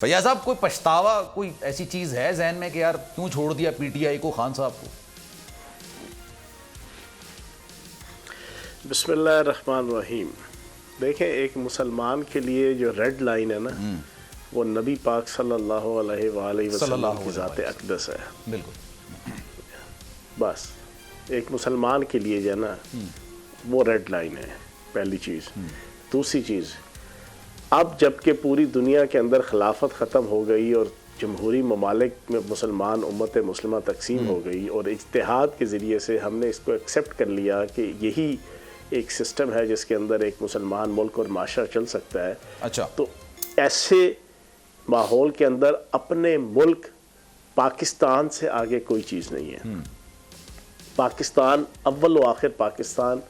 फैयाज साहब, कोई पछतावा, कोई ऐसी चीज है जहन में कि यार क्यों छोड़ दिया पीटीआई को, खान साहब को? बिस्मिल्लाहिर्रहमानिर्रहीम। देखें, एक मुसलमान के लिए जो रेड लाइन है ना, वो नबी पाक सल्लल्लाहु अलैहि वसल्लम की ज़ात अक़दस है। बिल्कुल। बस एक मुसलमान के लिए जो है ना, वो रेड लाइन है, पहली चीज़। दूसरी चीज़, अब जबकि पूरी दुनिया के अंदर खिलाफत ख़त्म हो गई और जमहूरी ममालिक में मुसलमान उम्मत मुस्लिमा तकसीम हो गई और इज्तिहाद के ज़रिए से हमने इसको एक्सेप्ट कर लिया कि यही एक सिस्टम है जिसके अंदर एक मुसलमान मुल्क और माशरा चल सकता है। अच्छा, तो ऐसे माहौल के अंदर अपने मुल्क पाकिस्तान से आगे कोई चीज़ नहीं है। पाकिस्तान अव्वल व आखिर पाकिस्तान,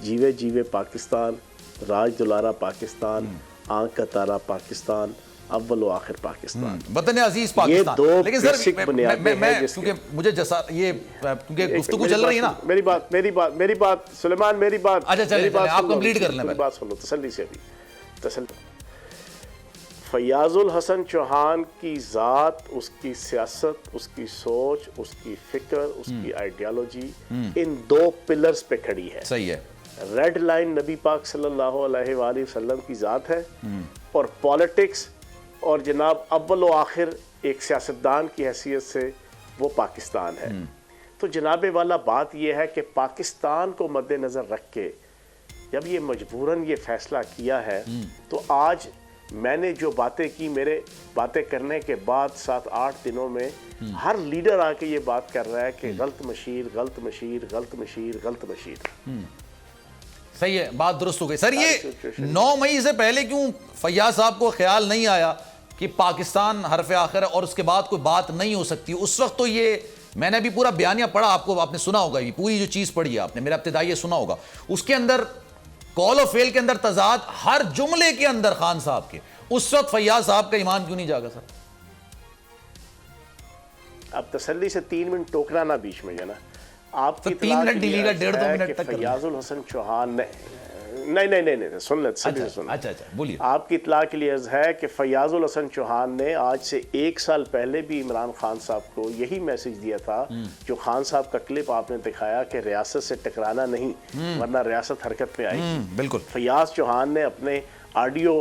जीवे जीवे पाकिस्तान, राज दुलारा पाकिस्तान, आंख का तारा पाकिस्तान, अव्वल व आखिर पाकिस्तान, वतन अजीज पाकिस्तान। ये दो लेकिन सर, मैं क्योंकि मुझे जैसा ये क्योंकि गुफ्तगू चल रही है ना, मेरी बात सुलेमान, मेरी बात, अच्छा चलिए, आप कंप्लीट कर लें, बात सुनो तसल्ली से। अभी तसल्ली, फैयाजुल हसन चौहान की ज़ात, उसकी सियासत, उसकी सोच, उसकी फिक्र, उसकी आइडियालॉजी इन दो पिलर्स पे खड़ी है। सही है। रेड लाइन नबी पाक सल्लल्लाहु अलैहि वसल्लम की ज़ात है और पॉलिटिक्स और जनाब अव्वल व आखिर एक सियासतदान की हैसियत से वो पाकिस्तान है। तो जनाब वाला बात यह है कि पाकिस्तान को मद्देनज़र रख के जब ये मजबूरन ये फैसला किया है, तो आज मैंने जो बातें की, मेरे बातें करने के बाद 7-8 दिनों में हर लीडर आके ये बात कर रहा है कि गलत मशीर, गलत मशीर, गलत मशीर, गलत मशीर। सही है, बात दुरुस्त हो गई। सर, ये 9 मई से पहले क्यों फैयाज साहब को ख्याल नहीं आया कि पाकिस्तान हरफ आखिर है और उसके बाद कोई बात नहीं हो सकती? उस वक्त तो ये मैंने अभी पूरा बयानिया पढ़ा, आपने सुना होगा, ये पूरी जो चीज पढ़ी है आपने, मेरा इब्तिदाई सुना होगा, उसके अंदर कॉल और फेल के अंदर तजाद हर जुमले के अंदर खान साहब के। उस वक्त फैयाज साहब का ईमान क्यों नहीं जागा सर? अब तसल्ली से 3 मिनट टोकना ना बीच में, ना आपकी 3 मिनट डिलीगा, 1.5-2 मिनट तक। फैयाजुल हसन चौहान ने नहीं सुन ले। अच्छा, बोलिए। आपकी इत्तला के लिए अर्ज है कि फैयाजुल हसन चौहान ने आज से 1 साल पहले भी इमरान खान साहब को यही मैसेज दिया था, जो खान साहब का क्लिप आपने दिखाया कि रियासत से टकराना नहीं, वरना रियासत हरकत में आएगी। बिल्कुल। फैयाज चौहान ने अपने ऑडियो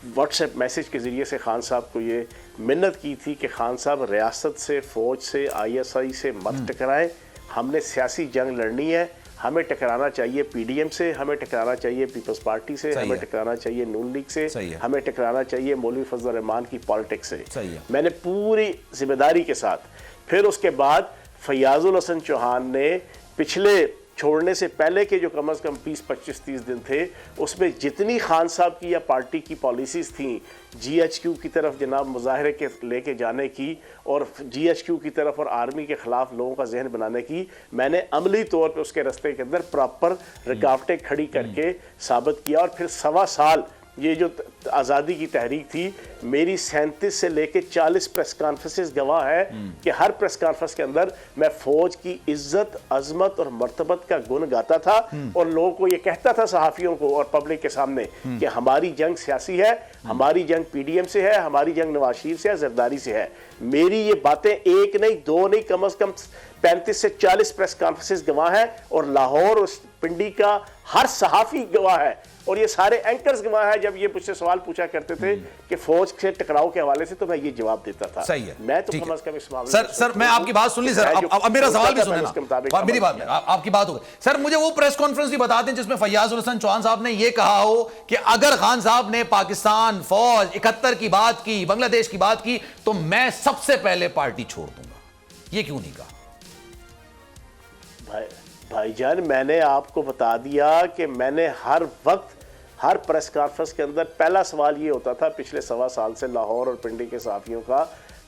व्हाट्सएप मैसेज के ज़रिए से खान साहब को ये मिन्नत की थी कि खान साहब रियासत से, फ़ौज से, ISI से मत टकराएं, हमने सियासी जंग लड़नी है, हमें टकराना चाहिए PDM से, हमें टकराना चाहिए पीपल्स पार्टी से, हमें टकराना चाहिए नून लीग से, हमें टकराना चाहिए मौलवी फजल रहमान की पॉलिटिक्स से। मैंने पूरी जिम्मेदारी के साथ। फिर उसके बाद फैयाजुल हसन चौहान ने पिछले छोड़ने से पहले के जो कम से कम 20-25-30 दिन थे, उसमें जितनी खान साहब की या पार्टी की पॉलिसीज़ थी, GHQ की तरफ जनाब मुजाहरे के लेके जाने की और GHQ की तरफ और आर्मी के ख़िलाफ़ लोगों का जहन बनाने की, मैंने अमली तौर पे उसके रास्ते के अंदर प्रॉपर रुकावटें खड़ी करके साबित किया। और फिर 1.25 साल ये जो आज़ादी की तहरीक थी, मेरी 37 से लेके 40 प्रेस कॉन्फ्रेंसेस गवाह है कि हर प्रेस कॉन्फ्रेंस के अंदर मैं फौज की इज्जत, अजमत और मर्तबत का गुण गाता था और लोगों को ये कहता था, सहाफ़ियों को और पब्लिक के सामने, कि हमारी जंग सियासी है, हमारी जंग PDM से है, हमारी जंग नवाज शरीफ से है, जरदारी से है। मेरी ये बातें 1 नहीं 2 नहीं, कम से कम 35 से 40 प्रेस कॉन्फ्रेंसेस गवाह है और लाहौर और पिंडी का हर सहाफ़ी गवाह है और ये सारे एंकर्स गवाह है। जब ये मुझसे सवाल पूछा करते थे कि फौज से टकराव के हवाले से, तो मैं ये जवाब देता था। सही है, मैं तो कम से कम इस मामले सर मैं आपकी बात सुन ली सर, अब मेरा सवाल भी सुने ना, मेरी बात आपकी बात हो गई सर। मुझे वो प्रेस कॉन्फ्रेंस भी बता दें जिसमें फैयाजुल हसन चौहान साहब ने ये कहा हो कि अगर खान साहब ने पाकिस्तान, फौज 71 की बात की, बांग्लादेश की बात की, तो मैं सबसे पहले पार्टी छोड़ दूंगा। ये क्यों नहीं कहा? भाईजान, मैंने आपको बता दिया कि मैंने हर वक्त हर प्रेस कॉन्फ्रेंस के अंदर पहला सवाल ये होता था पिछले 1.25 साल से लाहौर और पिंडी के सहाफ़ियों का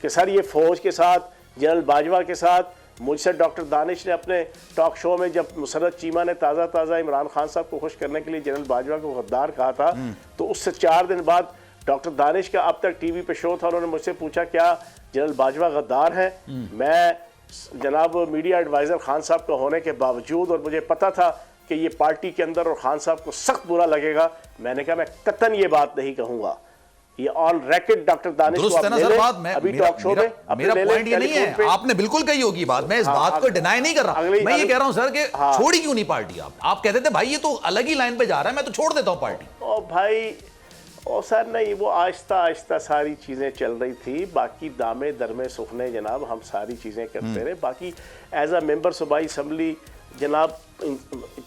कि सर ये फ़ौज के साथ, जनरल बाजवा के साथ, मुझसे डॉक्टर दानिश ने अपने टॉक शो में, जब मुसर्रत चीमा ने ताज़ा इमरान खान साहब को खुश करने के लिए जनरल बाजवा को गद्दार कहा था, तो उससे 4 दिन बाद डॉक्टर दानिश का अब तक TV पे शो था, उन्होंने मुझसे पूछा क्या जनरल बाजवा गद्दार हैं? मैं जनाब मीडिया एडवाइज़र खान साहब का होने के बावजूद, और मुझे पता था कि ये पार्टी के अंदर और खान साहब को सख्त बुरा लगेगा, मैंने कहा मैं कतन ये बात नहीं कहूँगा। ये ऑन रिकॉर्ड डॉक्टर दानिश को दुरुस्त है आप ना ले सर लें, बात। मैं अभी मेरा टॉक शो में अपने मेरा ले लें, पॉइंट ये नहीं है, टेलीफोन पे। आपने बिल्कुल कही होगी बात, मैं इस बात को डिनाई नहीं कर रहा। मैं ये कह रहा हूं सर कि छोड़ी क्यों नहीं पार्टी आप कहते थे भाई ये तो अलग ही लाइन पे जा रहा है, मैं तो छोड़ देता हूं पार्टी। ओ भाई ओ सर नहीं, वो आहिस्ता आहिस्ता सारी चीज़ें चल रही थी, बाकी दामे दरमे सुखने जनाब हम सारी चीज़ें करते रहे। बाकी एज अ मेंबर सूबाई असम्बली जनाब इन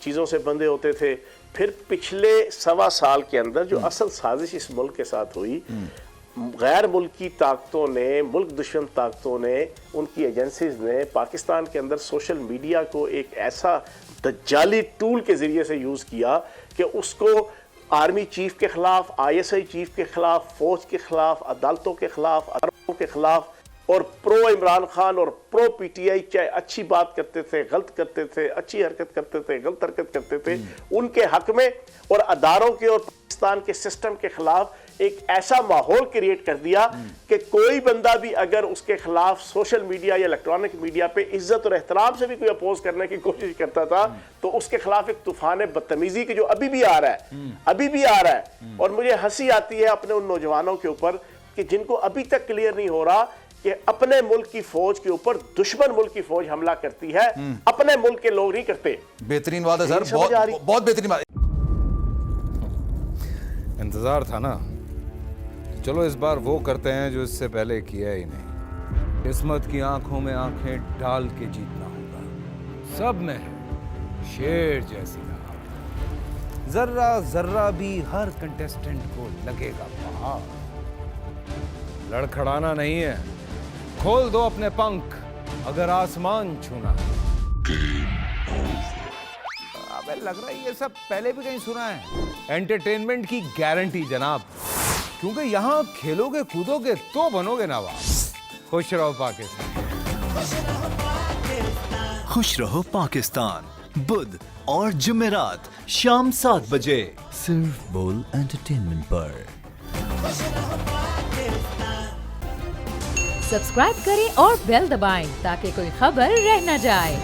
चीज़ों से बंधे होते थे। फिर पिछले 1.25 साल के अंदर जो असल साजिश इस मुल्क के साथ हुई, गैर मुल्की ताकतों ने, मुल्क दुश्मन ताकतों ने, उनकी एजेंसीज ने पाकिस्तान के अंदर सोशल मीडिया को एक ऐसा दज्जाली टूल के ज़रिए से यूज़ किया कि उसको आर्मी चीफ के खिलाफ, ISI चीफ के खिलाफ, फौज के खिलाफ, अदालतों के खिलाफ, अदालतों के खिलाफ और प्रो इमरान खान और प्रो PTI चाहे अच्छी बात करते थे, गलत करते थे, अच्छी हरकत करते थे, गलत हरकत करते थे, उनके हक में और अदारों के और पाकिस्तान के सिस्टम के खिलाफ एक ऐसा माहौल क्रिएट कर दिया कि कोई बंदा भी अगर उसके खिलाफ सोशल मीडिया या इलेक्ट्रॉनिक मीडिया पे इज्जत और एहतराम से भी कोई अपोज करने की कोशिश करता था तो उसके खिलाफ एक तूफान बदतमीजी की जो अभी भी आ रहा है और मुझे हंसी आती है अपने उन नौजवानों के ऊपर कि जिनको अभी तक क्लियर नहीं हो रहा कि अपने मुल्क की फौज के ऊपर दुश्मन मुल्क की फौज हमला करती है, अपने मुल्क के लोग नहीं करते। बेहतरीन बात है सर, बहुत बेहतरीन बात। इंतजार था ना, चलो इस बार वो करते हैं जो इससे पहले किया ही नहीं। किस्मत की आंखों में आंखें डाल के जीतना होगा। सब में है शेर जैसी राह, जर्रा जर्रा भी हर कंटेस्टेंट को लगेगा पहाड़। लड़खड़ाना नहीं है, खोल दो अपने पंख अगर आसमान छूना है। अबे लग रहा है ये सब पहले भी कहीं सुना है। एंटरटेनमेंट की गारंटी जनाब, क्योंकि यहाँ खेलोगे कूदोगे तो बनोगे नवाब। खुश रहो पाकिस्तान। खुश रहो पाकिस्तान बुध और जुमेरात शाम 7 बजे सिर्फ बोल एंटरटेनमेंट पर। सब्सक्राइब करें और बेल दबाएं ताकि कोई खबर रह न जाए।